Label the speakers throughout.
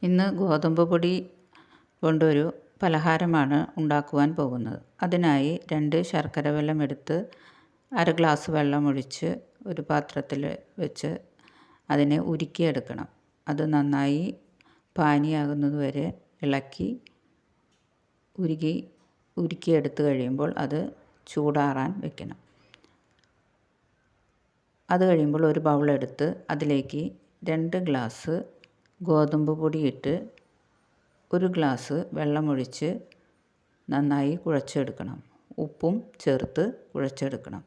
Speaker 1: ഇന്ന് ഗോതമ്പ് പൊടി കൊണ്ടൊരു പലഹാരമാണ് ഉണ്ടാക്കുവാൻ പോകുന്നത്. അതിനായി 2 ശർക്കര വെല്ലം എടുത്ത് 1/2 ഗ്ലാസ് വെള്ളമൊഴിച്ച് ഒരു പാത്രത്തിൽ വെച്ച് അതിനെ ഉരുക്കിയെടുക്കണം. അത് നന്നായി പാനിയാകുന്നത് വരെ ഇളക്കി ഉരുക്കിയെടുത്ത് കഴിയുമ്പോൾ അത് ചൂടാറാൻ വെക്കണം. അത് കഴിയുമ്പോൾ ഒരു ബൗളെടുത്ത് അതിലേക്ക് 2 ഗ്ലാസ് ഗോതമ്പ് പൊടിയിട്ട് 1 ഗ്ലാസ് വെള്ളമൊഴിച്ച് നന്നായി കുഴച്ചെടുക്കണം. ഉപ്പും ചേർത്ത് കുഴച്ചെടുക്കണം.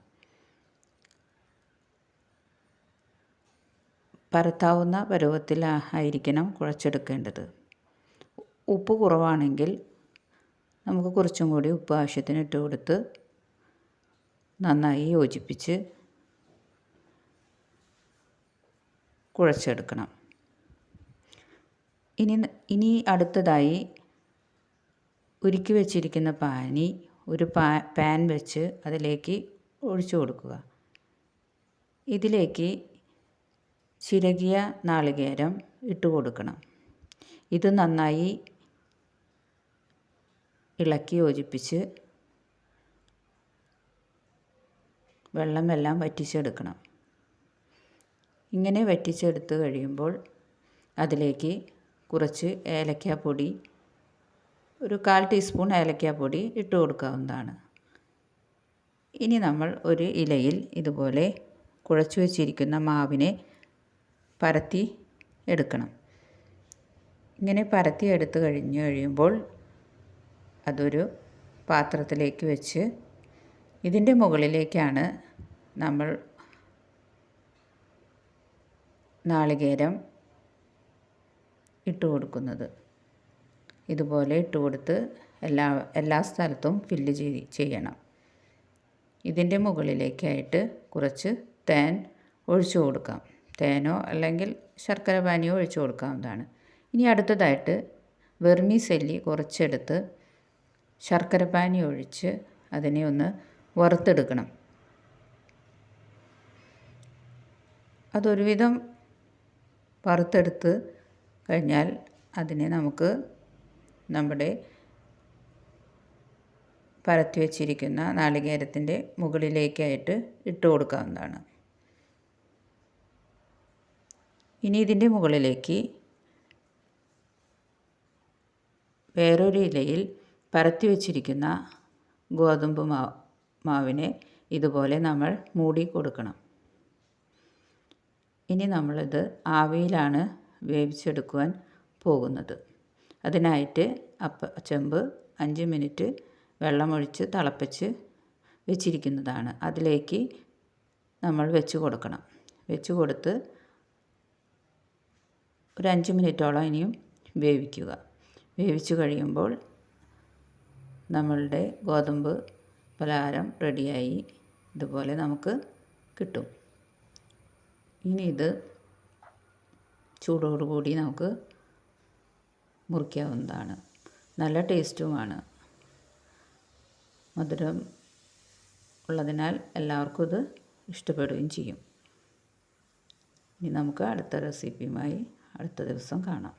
Speaker 1: പരത്താവുന്ന പരുവത്തിലായിരിക്കണം കുഴച്ചെടുക്കേണ്ടത്. ഉപ്പ് കുറവാണെങ്കിൽ നമുക്ക് കുറച്ചും കൂടി ഉപ്പ് ആവശ്യത്തിന് ഇട്ട് കൊടുത്ത് നന്നായി യോജിപ്പിച്ച് കുഴച്ചെടുക്കണം. ഇനി അടുത്തതായി ഉരുക്കി വെച്ചിരിക്കുന്ന പാനി ഒരു പാൻ വെച്ച് അതിലേക്ക് ഒഴിച്ചു കൊടുക്കുക. ഇതിലേക്ക് ചിരകിയ നാളികേരം ഇട്ട് കൊടുക്കണം. ഇത് നന്നായി ഇളക്കി യോജിപ്പിച്ച് വെള്ളമെല്ലാം വറ്റിച്ചെടുക്കണം. ഇങ്ങനെ വറ്റിച്ചെടുത്ത് കഴിയുമ്പോൾ അതിലേക്ക് കുറച്ച് ഏലക്കാപ്പൊടി, ഒരു 1/4 ടീസ്പൂൺ ഏലക്കാപ്പൊടി ഇട്ട് കൊടുക്കാവുന്നതാണ്. ഇനി നമ്മൾ ഒരു ഇലയിൽ ഇതുപോലെ കുഴച്ചു വച്ചിരിക്കുന്ന മാവിനെ പരത്തി എടുക്കണം. ഇങ്ങനെ പരത്തി എടുത്ത് കഴിയുമ്പോൾ അതൊരു പാത്രത്തിലേക്ക് വെച്ച് ഇതിൻ്റെ മുകളിലേക്കാണ് നമ്മൾ നാളികേരം ഇട്ട് കൊടുക്കുന്നത്. ഇതുപോലെ ഇട്ട് കൊടുത്ത് എല്ലാ സ്ഥലത്തും ഫില്ല് ചെയ്യണം. ഇതിൻ്റെ മുകളിലേക്കായിട്ട് കുറച്ച് തേൻ ഒഴിച്ചു കൊടുക്കാം. തേനോ അല്ലെങ്കിൽ ശർക്കര പാനിയോ ഒഴിച്ചു കൊടുക്കാവുന്നതാണ്. ഇനി അടുത്തതായിട്ട് വെർമിസെല്ലി കുറച്ചെടുത്ത് ശർക്കര പാനി ഒഴിച്ച് അതിനെ ഒന്ന് വറുത്തെടുക്കണം. അതൊരുവിധം വറുത്തെടുത്ത് കഴിഞ്ഞാൽ അതിനെ നമുക്ക് നമ്മുടെ പരത്തി വച്ചിരിക്കുന്ന നാളികേരത്തിൻ്റെ മുകളിലേക്കായിട്ട് ഇട്ട് കൊടുക്കാവുന്നതാണ്. ഇനി ഇതിൻ്റെ മുകളിലേക്ക് വേറൊരു ഇലയിൽ പരത്തി വച്ചിരിക്കുന്ന ഗോതമ്പ് മാവിനെ ഇതുപോലെ നമ്മൾ മൂടി കൊടുക്കണം. ഇനി നമ്മളിത് ആവിയിലാണ് വേവിച്ചെടുക്കുവാൻ പോകുന്നത്. അതിനായിട്ട് ചെമ്പ് 5 മിനിറ്റ് വെള്ളമൊഴിച്ച് തിളപ്പിച്ച് വെച്ചിരിക്കുന്നതാണ്. അതിലേക്ക് നമ്മൾ വെച്ച് കൊടുക്കണം. വെച്ച് കൊടുത്ത് ഒരു 5 മിനിറ്റോളം ഇനിയും വേവിക്കുക. വേവിച്ച് കഴിയുമ്പോൾ നമ്മളുടെ ഗോതമ്പ് പലഹാരം റെഡിയായി ഇതുപോലെ നമുക്ക് കിട്ടും. ഇനി ഇത് ചൂടോടുകൂടി നമുക്ക് മുറിക്കാവുന്നതാണ്. നല്ല ടേസ്റ്റുമാണ്. മധുരം ഉള്ളതിനാൽ എല്ലാവർക്കും ഇത് ഇഷ്ടപ്പെടുകയും ചെയ്യും. ഇനി നമുക്ക് അടുത്ത റെസിപ്പിയുമായി അടുത്ത ദിവസം കാണാം.